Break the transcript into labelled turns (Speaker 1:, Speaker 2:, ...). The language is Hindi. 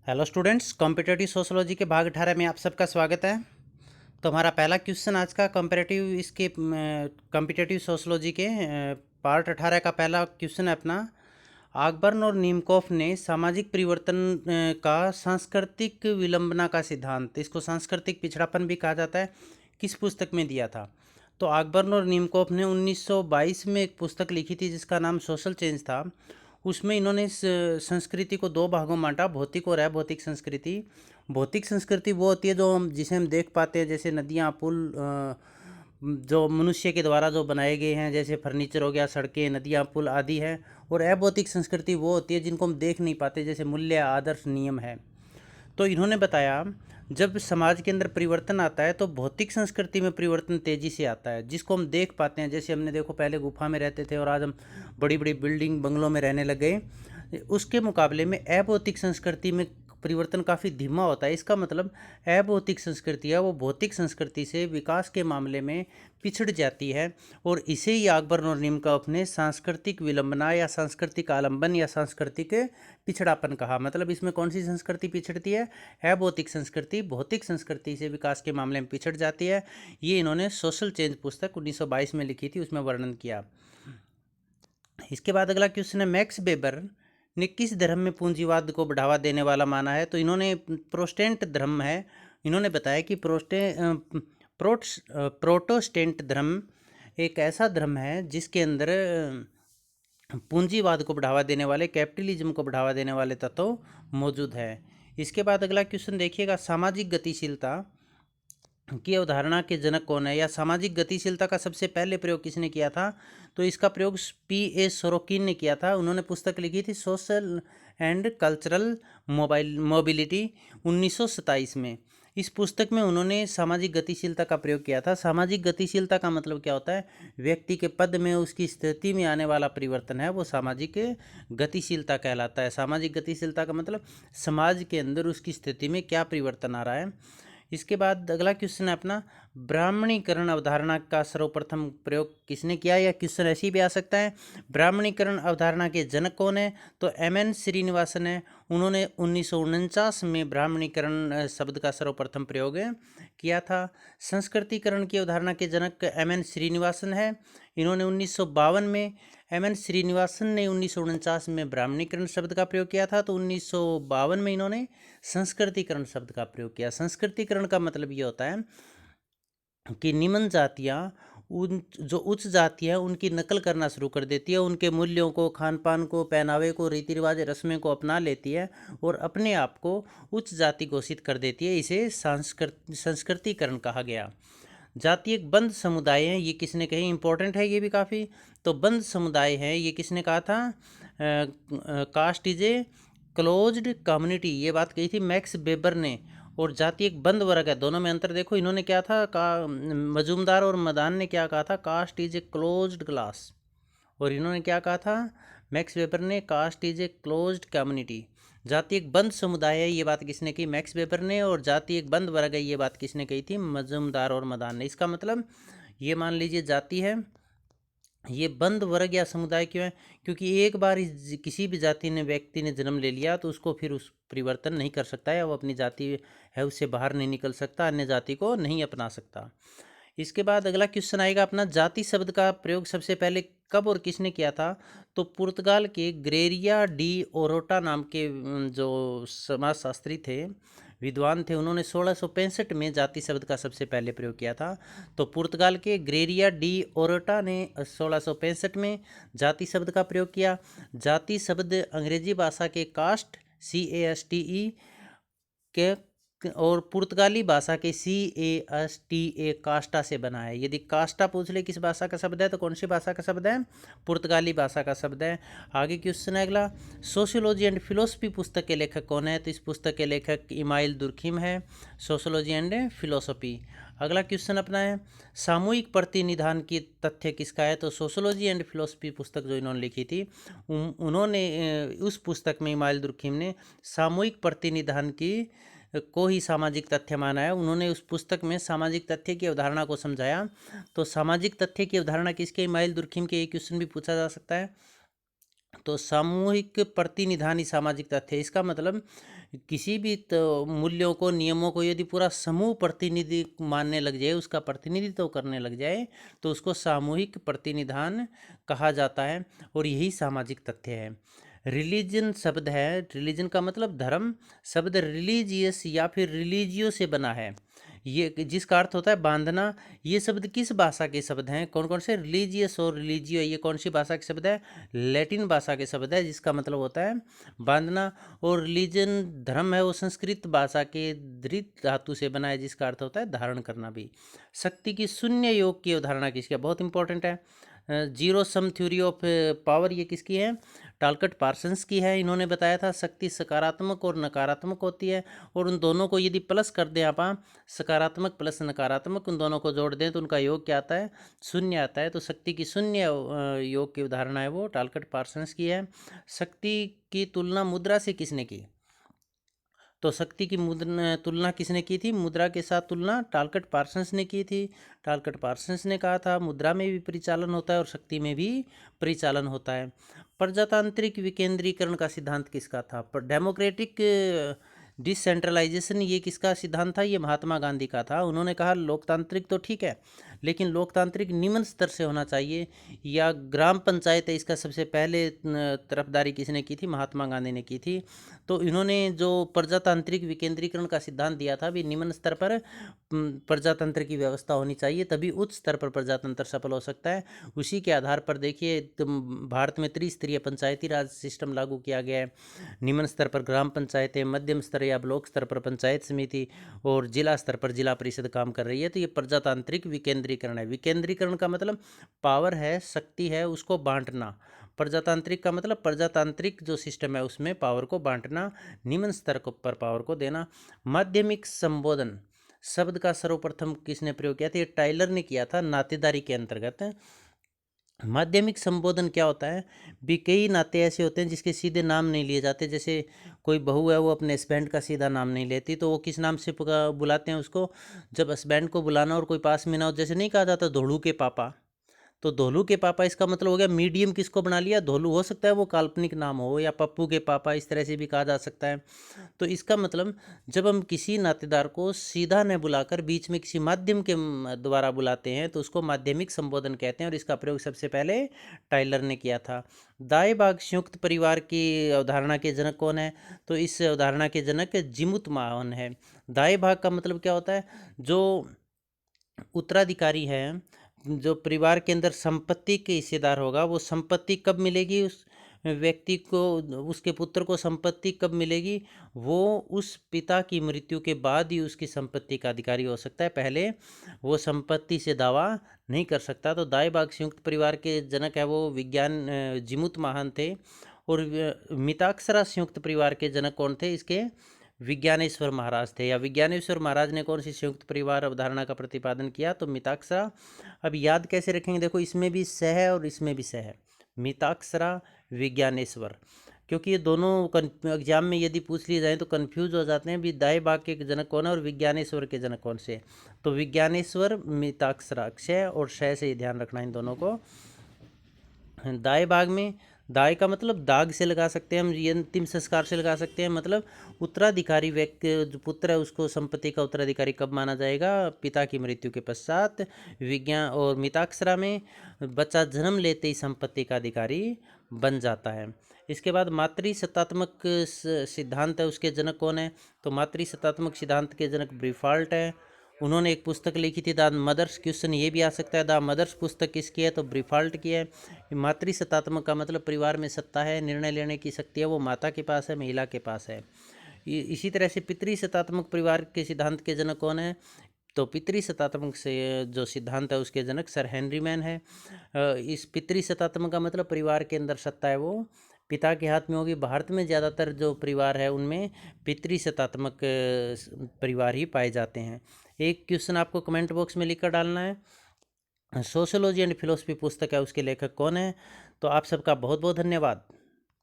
Speaker 1: हेलो स्टूडेंट्स, कॉम्पिटेटिव सोशोलॉजी के भाग 18 में आप सबका स्वागत है। तो हमारा पहला क्वेश्चन आज का कॉम्पिटेटिव सोशोलॉजी के पार्ट 18 का पहला क्वेश्चन है अपना। आकबर्न और नीमकोफ ने सामाजिक परिवर्तन का सांस्कृतिक विलंबना का सिद्धांत, इसको सांस्कृतिक पिछड़ापन भी कहा जाता है, किस पुस्तक में दिया था? तो आकबर्न और नीमकोफ ने 1922 में एक पुस्तक लिखी थी जिसका नाम सोशल चेंज था। उसमें इन्होंने इस संस्कृति को दो भागों में बांटा, भौतिक और अभौतिक संस्कृति। भौतिक संस्कृति वो होती है जिसे हम देख पाते हैं, जैसे नदियाँ, पुल, जो मनुष्य के द्वारा जो बनाए गए हैं, जैसे फर्नीचर हो गया, सड़कें, नदियाँ, पुल आदि है। और अभौतिक संस्कृति वो होती है जिनको हम देख नहीं पाते, जैसे मूल्य, आदर्श, नियम है। तो इन्होंने बताया जब समाज के अंदर परिवर्तन आता है तो भौतिक संस्कृति में परिवर्तन तेजी से आता है, जिसको हम देख पाते हैं। जैसे हमने देखो, पहले गुफा में रहते थे और आज हम बड़ी बड़ी बिल्डिंग, बंगलों में रहने लग गए। उसके मुकाबले में अभौतिक संस्कृति में परिवर्तन काफ़ी धीमा होता है। इसका मतलब अभौतिक संस्कृति है वो भौतिक संस्कृति से विकास के मामले में पिछड़ जाती है। और इसे ही अकबर और नीमकोफ ने सांस्कृतिक विलंबना या सांस्कृतिक आलंबन या सांस्कृतिक पिछड़ापन कहा। मतलब इसमें कौन सी संस्कृति पिछड़ती है? अभौतिक संस्कृति भौतिक संस्कृति से विकास के मामले में पिछड़ जाती है। ये इन्होंने सोशल चेंज पुस्तक 1922 में लिखी थी, उसमें वर्णन किया। इसके बाद अगला क्वेश्चन है, मैक्स वेबर ने किस धर्म में पूंजीवाद को बढ़ावा देने वाला माना है? तो इन्होंने प्रोटेस्टेंट धर्म है। इन्होंने बताया कि प्रोटेस्टेंट धर्म एक ऐसा धर्म है जिसके अंदर पूंजीवाद को बढ़ावा देने वाले, कैपिटलिज्म को बढ़ावा देने वाले तत्व मौजूद है। इसके बाद अगला क्वेश्चन देखिएगा, सामाजिक गतिशीलता की अवधारणा के जनक कौन है, या सामाजिक गतिशीलता का सबसे पहले प्रयोग किसने किया था? तो इसका प्रयोग P.A. सोरोकिन ने किया था। उन्होंने पुस्तक लिखी थी सोशल एंड कल्चरल मोबिलिटी 1927 में। इस पुस्तक में उन्होंने सामाजिक गतिशीलता का प्रयोग किया था। सामाजिक गतिशीलता का मतलब क्या होता है? व्यक्ति के पद में, उसकी स्थिति में आने वाला परिवर्तन है वो सामाजिक गतिशीलता कहलाता है। सामाजिक गतिशीलता का मतलब समाज के अंदर उसकी स्थिति में क्या परिवर्तन आ रहा है। इसके बाद अगला क्वेश्चन है अपना, ब्राह्मणीकरण अवधारणा का सर्वप्रथम प्रयोग किसने किया? या क्वेश्चन ऐसी भी आ सकता है, ब्राह्मणीकरण अवधारणा के जनक कौन है? तो M.N. श्रीनिवासन है। उन्होंने 1949 में ब्राह्मणीकरण शब्द का सर्वप्रथम प्रयोग किया था। संस्कृतिकरण की अवधारणा के जनक M.N. श्रीनिवासन है। इन्होंने 1952 में, M.N. श्रीनिवासन ने 1949 में ब्राह्मणीकरण शब्द का प्रयोग किया था। तो 1952 में इन्होंने संस्कृतिकरण शब्द का प्रयोग किया। संस्कृतिकरण का मतलब ये होता है कि निम्न जातियाँ उन जो उच्च जाति है उनकी नकल करना शुरू कर देती है, उनके मूल्यों को, खान पान को, पहनावे को, रीति रिवाज, रस्में को अपना लेती है और अपने आप को उच्च जाति घोषित कर देती है। इसे संस्कृतिकरण कहा गया। जाति एक बंद समुदाय है, ये किसने कही? इंपॉर्टेंट है ये भी काफ़ी। तो बंद समुदाय है, ये किसने कहा था? Caste is a closed community, ये बात कही थी मैक्स वेबर ने। और जाति एक बंद वर्ग है, दोनों में अंतर देखो। इन्होंने क्या था, मजूमदार और मदान ने क्या कहा था? Caste is a closed class. और इन्होंने क्या कहा था, मैक्स वेबर ने? Caste is a closed community. जाति एक बंद समुदाय है, ये बात किसने की? मैक्स वेबर ने। और जाति एक बंद वर्ग है, ये बात किसने कही थी? मजूमदार और मदान ने। इसका मतलब ये मान लीजिए जाति है, ये बंद वर्ग या समुदाय क्यों है? क्योंकि एक बार किसी भी जाति ने, व्यक्ति ने जन्म ले लिया तो उसको फिर उस परिवर्तन नहीं कर सकता है। वो अपनी जाति है उससे बाहर नहीं निकल सकता, अन्य जाति को नहीं अपना सकता। इसके बाद अगला क्वेश्चन आएगा अपना, जाति शब्द का प्रयोग सबसे पहले कब और किसने किया था? तो पुर्तगाल के ग्रेरिया डी ओरोटा नाम के जो समाजशास्त्री थे, विद्वान थे, उन्होंने 1665 में जाति शब्द का सबसे पहले प्रयोग किया था। तो पुर्तगाल के ग्रेरिया डी ओरोटा ने 1665 में जाति शब्द का प्रयोग किया। जाति शब्द अंग्रेजी भाषा के कास्ट CASTE के और पुर्तगाली भाषा के CASTA कास्टा से बना है। यदि कास्टा पूछ ले किस भाषा का शब्द है तो कौन सी भाषा का शब्द है? पुर्तगाली भाषा का शब्द है। आगे क्वेश्चन है अगला, सोशियोलॉजी एंड फिलोसफी पुस्तक के लेखक कौन है? तो इस पुस्तक के लेखक इमाइल दुर्खिम है, सोशियोलॉजी एंड फिलोसफी। अगला क्वेश्चन अपना है, सामूहिक प्रतिनिधान की तथ्य किसका है? तो सोशियोलॉजी एंड फिलोसफी पुस्तक जो इन्होंने लिखी थी, उन्होंने उस पुस्तक में इमाइल दुर्खिम ने सामूहिक प्रतिनिधान की को ही सामाजिक तथ्य माना है। उन्होंने उस पुस्तक में सामाजिक तथ्य की अवधारणा को समझाया। तो सामाजिक तथ्य की अवधारणा किसके? इमाइल दुर्खिम के। एक क्वेश्चन भी पूछा जा सकता है। तो सामूहिक प्रतिनिधानी सामाजिक तथ्य, इसका मतलब किसी भी मूल्यों को, नियमों को यदि पूरा समूह प्रतिनिधि मानने लग जाए, उसका प्रतिनिधित्व करने लग जाए, तो उसको सामूहिक प्रतिनिधान कहा जाता है और यही सामाजिक तथ्य है। रिलीजन शब्द है, रिलीजन का मतलब धर्म, शब्द रिलीजियस या फिर रिलीजियो से बना है, ये जिसका अर्थ होता है बांधना। ये शब्द किस भाषा के शब्द हैं? कौन कौन से? रिलीजियस और रिलीजियो, ये कौन सी भाषा के शब्द है? लैटिन भाषा के शब्द है, जिसका मतलब होता है बांधना। और रिलीजन धर्म है, वो संस्कृत भाषा के धृत धातु से बना है, जिसका अर्थ होता है धारण करना भी। शक्ति की शून्य योग की अवधारणा किसकी है? बहुत इंपॉर्टेंट है। Zero sum theory of power, ये किसकी है? टालकट पार्सन्स की है। इन्होंने बताया था शक्ति सकारात्मक और नकारात्मक होती है, और उन दोनों को यदि प्लस कर दें आप, सकारात्मक प्लस नकारात्मक, उन दोनों को जोड़ दें तो उनका योग क्या आता है? शून्य आता है। तो शक्ति की शून्य योग की उदाहरण है वो टालकट पार्सन्स की है। शक्ति की तुलना मुद्रा से किसने की? तो शक्ति की तुलना किसने की थी? मुद्रा के साथ तुलना टालकट पार्सन्स ने की थी। टालकट पार्सन्स ने कहा था मुद्रा में भी परिचालन होता है और शक्ति में भी परिचालन होता है। प्रजातांत्रिक विकेंद्रीकरण का सिद्धांत किसका था? डेमोक्रेटिक डिसेंट्रलाइजेशन, ये किसका सिद्धांत था? ये महात्मा गांधी का था। उन्होंने कहा लोकतांत्रिक तो ठीक है, लेकिन लोकतांत्रिक निम्न स्तर से होना चाहिए, या ग्राम पंचायत है, इसका सबसे पहले तरफदारी किसने की थी? महात्मा गांधी ने की थी। तो इन्होंने जो प्रजातांत्रिक विकेंद्रीकरण का सिद्धांत दिया था, भी निम्न स्तर पर प्रजातंत्र की व्यवस्था होनी चाहिए, तभी उच्च स्तर पर प्रजातंत्र सफल हो सकता है। उसी के आधार पर देखिए भारत में त्रिस्तरीय पंचायती राज सिस्टम लागू किया गया है। निम्न स्तर पर ग्राम पंचायतें, मध्यम स्तर या ब्लॉक स्तर पर पंचायत समिति, और जिला स्तर पर जिला परिषद काम कर रही है। तो ये प्रजातांत्रिक विकेंद्रीकरण है। विकेंद्रीकरण का मतलब पावर है, शक्ति है, उसको बांटना। प्रजातांत्रिक का मतलब प्रजातांत्रिक जो सिस्टम है उसमें पावर को बांटना, निम्न स्तर पर पावर को देना। माध्यमिक संबोधन शब्द का सर्वप्रथम किसने प्रयोग किया था? ये टाइलर ने किया था, नातेदारी के अंतर्गत। माध्यमिक संबोधन क्या होता है? भी कई नाते ऐसे होते हैं जिसके सीधे नाम नहीं लिए जाते। जैसे कोई बहू है, वो अपने हस्बैंड का सीधा नाम नहीं लेती, तो वो किस नाम से बुलाते हैं उसको? जब हस्बैंड को बुलाना और कोई पास में ना हो, जैसे नहीं कहा जाता धोलू के पापा, तो धोलू के पापा इसका मतलब हो गया मीडियम किसको बना लिया? धोलू। हो सकता है वो काल्पनिक नाम हो, या पप्पू के पापा, इस तरह से भी कहा जा सकता है। तो इसका मतलब जब हम किसी नातेदार को सीधा न बुलाकर बीच में किसी माध्यम के द्वारा बुलाते हैं, तो उसको माध्यमिक संबोधन कहते हैं, और इसका प्रयोग सबसे पहले टाइलर ने किया था। दाएं भाग संयुक्त परिवार की अवधारणा के जनक कौन है? तो इस अवधारणा के जनक जिमुत माहन है। दाएं भाग का मतलब क्या होता है? जो उत्तराधिकारी है, जो परिवार के अंदर संपत्ति के हिस्सेदार होगा, वो संपत्ति कब मिलेगी उस व्यक्ति को, उसके पुत्र को संपत्ति कब मिलेगी? वो उस पिता की मृत्यु के बाद ही उसकी संपत्ति का अधिकारी हो सकता है, पहले वो संपत्ति से दावा नहीं कर सकता। तो दाएं भाग संयुक्त परिवार के जनक है वो विज्ञान जिमुत महान थे। और मिताक्षरा संयुक्त परिवार के जनक कौन थे? इसके विज्ञानेश्वर महाराज थे। या विज्ञानेश्वर महाराज ने कौन सी संयुक्त परिवार अवधारणा का प्रतिपादन किया? तो मिताक्षरा। अब याद कैसे रखेंगे? देखो इसमें भी स है और इसमें भी स है, मिताक्षरा विज्ञानेश्वर, क्योंकि ये दोनों एग्जाम में यदि पूछ लिए जाए तो कंफ्यूज हो जाते हैं भी दाएं भाग के जनक कौन है और विज्ञानेश्वर के जनक कौन से। तो विज्ञानेश्वर, मिताक्षरा, क्षय और शय से ध्यान रखना इन दोनों को। दाएं भाग में दाएं का मतलब दाग से लगा सकते हैं हम, ये अंतिम संस्कार से लगा सकते हैं, मतलब उत्तराधिकारी व्यक्ति जो पुत्र है उसको संपत्ति का उत्तराधिकारी कब माना जाएगा? पिता की मृत्यु के पश्चात। विज्ञान और मिताक्षरा में बच्चा जन्म लेते ही संपत्ति का अधिकारी बन जाता है। इसके बाद मातृसत्तात्मक सिद्धांत है, उसके जनक कौन है? तो मातृसत्तात्मक सिद्धांत के जनक ब्रीफाल्ट है। उन्होंने एक पुस्तक लिखी थी द मदर्स, क्वेश्चन ये भी आ सकता है द मदर्स पुस्तक किसकी है? तो ब्रीफाल्ट की है। मातृसत्तात्मक का मतलब परिवार में सत्ता है, निर्णय लेने की शक्ति है वो माता के पास है, महिला के पास है। इसी तरह से पितृसत्तात्मक परिवार के सिद्धांत के जनक कौन है? तो पितृसत्तात्मक से जो सिद्धांत है उसके जनक सर हेनरी मैन है। इस पितृसत्तात्मक का मतलब परिवार के अंदर सत्ता है वो पिता के हाथ में होगी। भारत में ज़्यादातर जो परिवार है उनमें पितृसत्तात्मक परिवार ही पाए जाते हैं। एक क्वेश्चन आपको कमेंट बॉक्स में लिखकर डालना है। सोशोलॉजी एंड फिलोसफी पुस्तक है, उसके लेखक कौन है? तो आप सबका बहुत बहुत धन्यवाद।